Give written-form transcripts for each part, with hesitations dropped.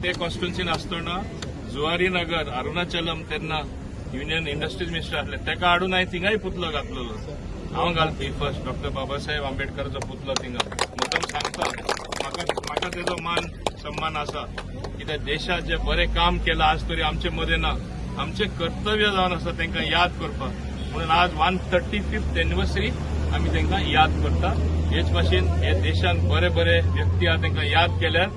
ते कॉन्स्टिट्युन्सीन आसतना जुवारी नगर अरुणाचलम तेन्ना युनियन इंडस्ट्रीज मिनिस्टर आसले तेका हाडून हांवें थिंगाय पुतलो घातलेलो. हांव घालपी फर्स्ट डॉक्टर बाबासाहेब आंबेडकराचो पुतलो थिंगा. मुद्दम सांगता म्हाका तेजो मान सन्मान आसा कित्याक देशात जे बरें काम केलां आज तरी आमचे मदें ना. आमचे कर्तव्य जावन आसा तांकां याद करपाक. म्हणून आज 135th एनिवर्सरी आमी तांकां याद करता. हेच भाशेन हे देशान बरे बरे व्यक्ती आहा तांकां याद केल्यार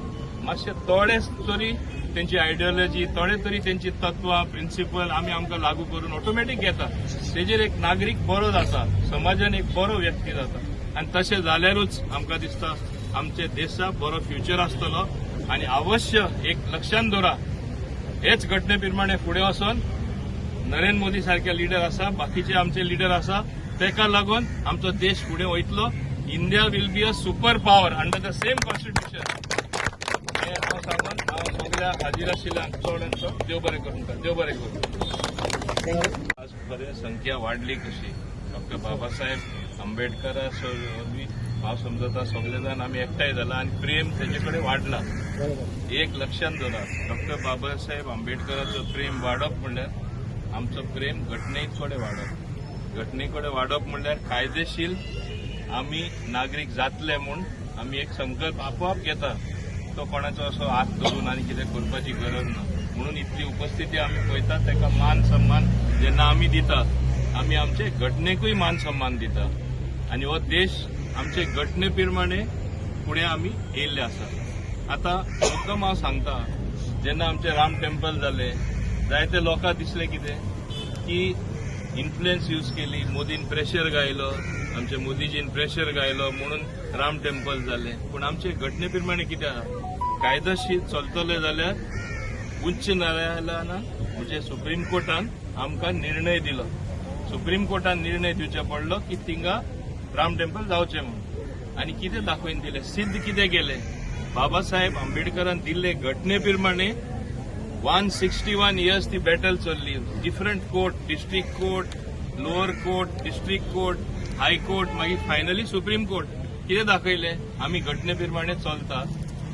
मातशे थोडे तरी त्यांची आयडियोलॉजी थोडे तरी त्यांची तत्वां प्रिन्सिपल आमकां लागू करून ऑटोमॅटीक येता. तेजेर एक नागरीक बरो जाता, समाजान एक बरो व्यक्ती जाता आनी तशें जाल्यारूच आमकां दिसता आमचे देशाक बरो फ्युचर आसतलो. आनी अवश्य एक लक्षात दवरा हेच घटने प्रमाणे फुडें वचून नरेंद्र मोदी सारखे लिडर आसा, बाकीचे आमचे लिडर आसा, तेका लागून आमचो देश फुडें वयतलो. India will be a super power under the same constitution. हें हांव सांगून हांव सगळ्या हाजीर आशिल्ल्यांक चड देव बरें करूं. देव बरें करूं. आज बरें संख्या वाडली कशी डॉक्टर बाबासाहेब आंबेडकरा हांव समजता सगळे जाण आमी एकठांय जाला आनी प्रेम तेजे कडेन वाडला. एक लक्षात दवरा डॉक्टर बाबासाहेब आंबेडकराचो प्रेम वाडप म्हणल्यार आमचो प्रेम घटने कडेन वाडप. घटने कडेन वाडप म्हणल्यार कायदेशीर आमी नागरीक जातले म्हूण आमी एक संकल्प आपोआप घेता. तो कोणाचो असो हात धरून आनी कितें करपाची गरज ना. म्हणून इतली उपस्थिती आमी पळयता ताका मान सन्मान जेन्ना आमी दिता आमी आमचे घटनेकूय मान सन्मान दिता. आनी हो देश आमचे घटने प्रमाणे फुडें आमी येयल्ले आसा. आतां मुद्दम हांव सांगता जेन्ना आमचे राम टेम्पल जाले जायते लोकांक दिसलें कितें की इन्फ्लुएन्स यूज केली, मोदीन प्रेशर घायलो, आमचे मोदीजीन प्रेशर घायलो म्हणून राम टेम्पल जालें. पूण आमचे घटने प्रमाणे कितें आहा कायदेशीर चलतले जाल्यार उच्च न्यायालयान म्हणजे सुप्रीम कोर्टान आमकां निर्णय दिलो. सुप्रीम कोर्टान निर्णय दिवचे पडलो की थिंगा राम टेम्पल जावचें म्हणून. आनी कितें दाखोवन दिलें सिद्ध कितें केलें बाबासाहेब आंबेडकरान दिल्ले घटने प्रमाणे 161 इयर्स ती बॅटल चल्ली. Different court, district court, lower court, district court, high court, मागीर फायनली सुप्रीम कोर्ट. कितें दाखयलें आमी घटने प्रमाणे चलता.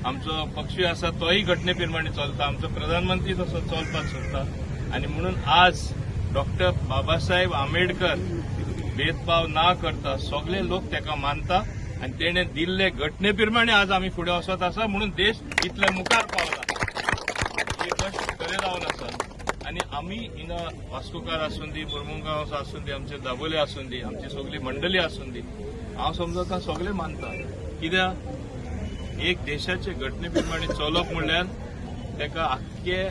आमचो पक्ष आसा तोय घटने प्रमाणे चलता. आमचो प्रधानमंत्री तसो चलपाक सोदता. आनी म्हणून आज डॉक्टर बाबासाहेब आंबेडकर भेदभाव ना करता सगळे लोक ताका मानता आनी तेणे दिल्ले घटने प्रमाणे आज आमी फुडें वचत आसा. म्हणून देश इतले मुखार पावला. ही गोश्ट खरें जावन आसा. आनी आमी हिंगा वास्कोकार आसूं दी, मुर्मुगांव आसूं दी, आमचे दाबोले आसूं दी, आमची सगळी मंडळी आसूं दी, हांव समजता सगळे मानता. कित्याक एक देशाचे घटने प्रमाणे चलप म्हणल्यार ताका आख्खे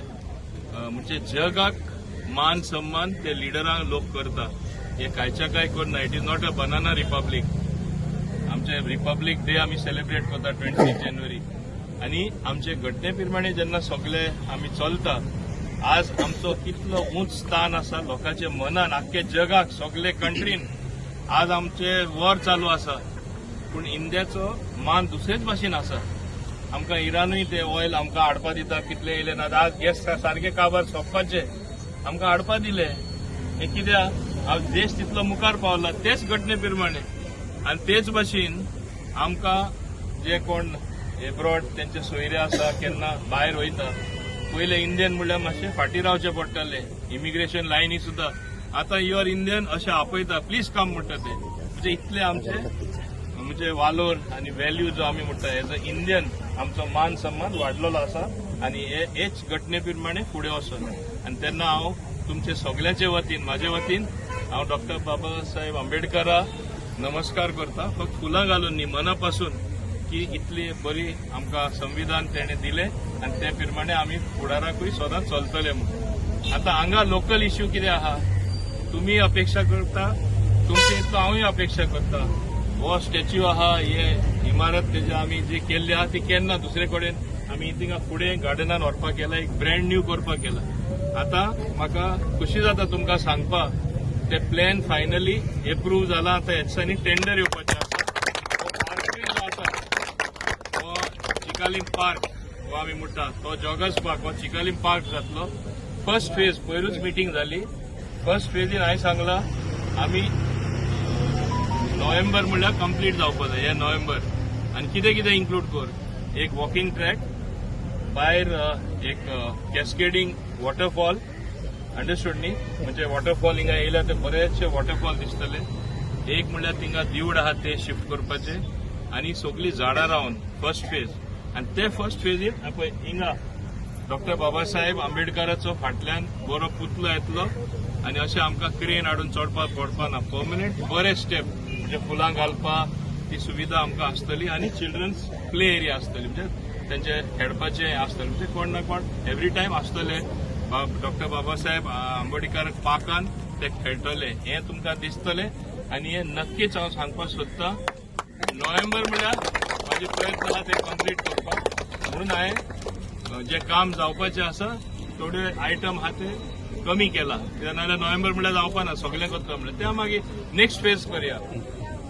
म्हणजे जगाक मान सन्मान ते लिडरांक लोक करता. हे कांयच्या कांय करना. It is not a banana republic. आमचे रिपब्लीक डे आमी सेलिब्रेट करता 20 जानेवारी. आनी आमचे घटने प्रमाणे जेन्ना सगळे आमी चलता आज आमचो कितलो उंच स्थान आसा लोकांच्या मनान आख्खे जगाक सगळे कंट्रीन. आज आमचे वॉर चालू आसा पूण इंडियाचो मान दुसरेच भाशेन आसा. आमकां इरानूय ते ऑयल आमकां हाडपा दिता कितले येयले ना. आज गॅस सारखे काबार सोंपपाचे आमकां हाडपा दिले. हे कित्याक आज देश तितलो मुखार पावला तेच घटने प्रमाणे. आनी तेच भाशेन आमकां जे कोण एब्रॉड तेंचे सोयरे आसा केन्ना भायर वयता पयले इंडियन म्हणल्यार मातशें फाटीं रावचें पडटलें. इमिग्रेशन लायनी सुद्दां आतां युआर इंडियन अशें आपयता प्लीज कम म्हणटा ते. म्हणजे इतले आमचे म्हणजे वालोर आनी व्हॅल्यू जो आमी म्हणटा एज अ इंडियन आमचो मान सन्मान वाडलेलो आसा. आनी हेच घटने प्रमाणे फुडें वचून. आनी तेन्ना हांव तुमचे सगळ्याचे वतीन म्हाजे वतीन हांव डॉक्टर बाबासाहेब आंबेडकरा नमस्कार करता. फक्त फुलां घालून न्ही मना पासून की इतली बरी आमकां संविधान तेणे दिले आनी ते प्रमाणे आमी फुडाराकूय सदांच चलतले म्हणून. आतां हांगा लोकल इश्यू कितें आहा तुमी अपेक्षा करता तुमचे इतलो हांवूय अपेक्षा करता. हो स्टॅच्यू आहा हे इमारत तेजे आमी जी केल्ली आहा ती केन्ना दुसरे कडेन आमी थिंगा फुडें गार्डनान व्हरपाक केला एक ब्रँड न्यू करपाक केला. आतां म्हाका खुशी जाता तुमकां सांगपाक ते प्लॅन फायनली एप्रूव जाला. आतां ह्या दिसांनी टेंडर येवपाचें आसा. हो पार्कूय जो आसा हो चिकालीम पार्क हो आमी म्हणटा तो जॉगर्स पार्क हो चिकालीम पार्क जातलो. फर्स्ट फेज पयरूच मिटींग जाली. फर्स्ट फेजीन हांवें सांगलां आमी नोव्हेंबर म्हणल्यार कंप्लीट जावपाक जाय हे नोव्हेंबर. आनी कितें कितें इन्क्लूड कर एक वॉकिंग ट्रॅक भायर एक कॅस्केडिंग वॉटरफॉल अंडरस्टूड न्ही म्हणजे वॉटरफॉल हिंगा येयल्यार ते बरेचशे वॉटरफॉल दिसतले. एक म्हणल्यार थिंगा दिवड आहा ते शिफ्ट करपाचे आनी सगळीं झाडां रावन फर्स्ट फेज आनी ते फर्स्ट फेजीन पळय हिंगा डॉक्टर बाबासाहेब आंबेडकराचो फाटल्यान बरो पुतलो येतलो आनी अशें आमकां क्रेन हाडून चडपाक पडपाना. पर्मनंट बरे स्टेप म्हणजे फुलां घालपाक ती सुविधा आमकां आसतली आनी चिल्ड्रन्स प्ले एरिया आसतली म्हणजे तेंचे खेळपाचें आसतलें म्हणजे कोण ना कोण एवरी टायम आसतले. डॉक्टर बाबासाहेब आंबेडकर पार्कान ते खेळटले हें तुमकां दिसतलें आनी हें नक्कीच हांव सांगपाक सोदतां. नोव्हेंबर म्हळ्यार म्हाजे प्रयत्न आहा ते कंप्लीट करपाक म्हणून हांवें जे काम जावपाचें आसा थोडे आयटम आहा ते कमी केला नाजाल्यार नोव्हेंबर म्हळ्यार जावपाना सगळें करता म्हणल्यार ते मागीर नेक्स्ट फेज करया.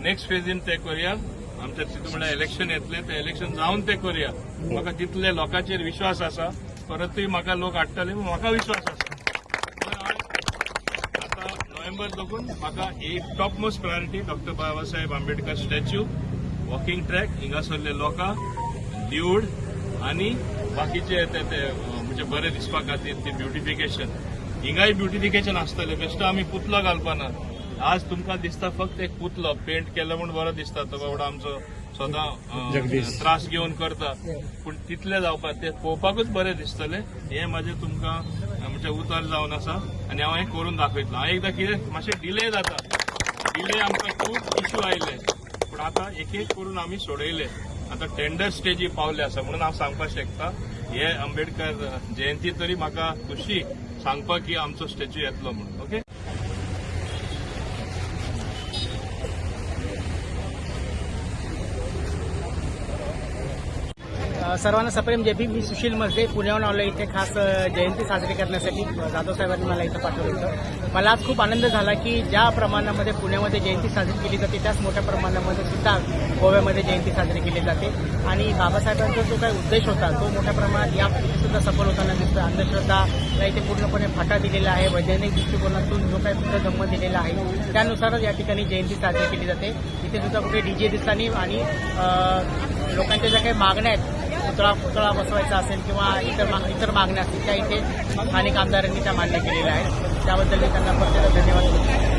नेक्स्ट फेजीन ते करया. आमचे तितून म्हळ्यार इलेक्शन येतले ते इलेक्शन जावन ते करया. म्हाका तितले लोकांचेर विश्वास आसा परतूय म्हाका लोक हाडटले म्हाका विश्वास आसा. आता नोव्हेंबर देखून म्हाका एक top most priority doctor Babasaheb Ambedkar statue walking track हिंगासरले लोकां दिवड आनी बाकीचे म्हणजे बरें दिसपा खातीर ती ब्युटिफिकेशन हिंगाय ब्युटिफिकेशन आसतलें. बेश्टो आमी पुतलो घालपाना. आज तुमकां दिसता फक्त एक पुतलो पेंट केलो म्हूण बरो दिसता तो बाबडो आमचो सदां त्रास घेवन करता पूण तितलें जावपाक ते पळोवपाकूच बरें दिसतलें. हें म्हाजें तुमकां म्हणजे उतर जावन आसा आनी हांव हें करून दाखयतलो. हांव एकदां कितें मातशें डिले जाता डिले आमकां खूब इश्यू आयले पूण आतां एक एक करून आमी सोडयले. आतां टेंडर स्टेजीर पावले आसा म्हणून हांव सांगपाक शकता हे आंबेडकर जयंती तरी म्हाका खुशी सांगपाक की आमचो स्टॅच्यू येतलो म्हणून. ओके. सर्वांना सप्रेम जय भीम. मी सुशील मजदे पुण्याहून आलो इथे खास जयंती साजरी करण्यासाठी. जाधव साहेबांनी मला इथं पाठवलं होतं. मला आज खूप आनंद झाला की ज्या प्रमाणामध्ये पुण्यामध्ये जयंती साजरी केली जाते त्याच मोठ्या प्रमाणामध्ये सुद्धा गोव्यामध्ये जयंती साजरी केली जाते आणि बाबासाहेबांचा जो काही उद्देश होता तो मोठ्या प्रमाणात या सुद्धा सफल होताना दिसतो. अंधश्रद्धा इथे पूर्णपणे फाटा दिलेला आहे. वैज्ञानिक दृष्टिकोनातून जो काही पुढे दिलेला आहे त्यानुसारच या ठिकाणी जयंती साजरी केली जाते. इथे सुद्धा कुठे डीजे दिसतानी आणि लोकांच्या ज्या काही मागण्या आहेत पुतळा बसवायचा असेल किंवा इतर मागण्या असतील त्या इथे स्थानिक आमदारांनी त्या मान्य केलेल्या आहेत. त्याबद्दल मी त्यांना प्रत्येक धन्यवाद देतो.